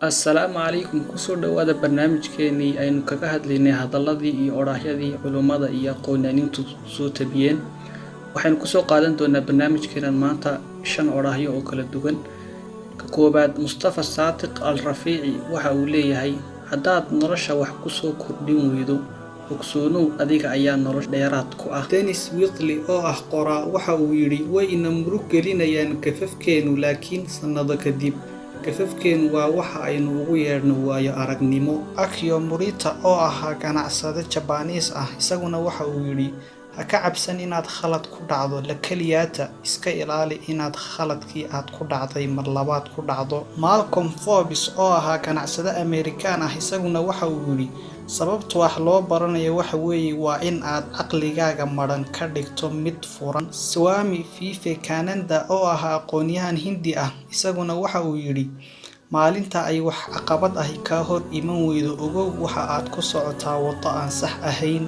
Assalaamu calaykum kusoo dhawaada barnaamijkeenii aynu kaga hadlaynay hadaladii iyo odhaahyadii culummada iyo aqoonyaaniintu soo tabiyeen. Waxaynu kusoo qaadan doonaa barnaamijkeenan maanta 5 odhaahyo oo kala duwan. Ka koobaad, Mustafa Saadiq Al-Rafiici waxa uu leeyahay: haddaad nolosha wax ku soo kordhin weydo, ogsoonow adiga ayaa nolosha dheeraad ku ah. Dennis Wheatley oo ah qoraa waxa uu yidhi: way ina murug gelinayaan gafafkeenu, laakiin sannado kadib gafafkeenu waa waxa aynu ugu yeedhno waayo aragnimo. Akio Morita oo ahaa ganacsade Jabaaniis ah isaguna waxa uu yidhi: ha ka cabsan inaad khalad ku dhacdo, la keliyaata iska ilaali inaad khaladkii aad ku dhacday mar labaad ku dhacdo. Malcolm Forbes oo ahaa ganacsade Amerikaan ah isaguna waxa uu yidhi: sababta wax loo baranayo waxa weeye waa in aad caqligaaga madhan ka dhigto mid furan. Swami Vivekananda oo ahaa aqoonyahan Hindi ah isaguna waxa uu yidhi: maalinta ay wax caqabad ahi ka hor iman weydo, ogow waxa aad ku socotaa waddo aan sax ahayn.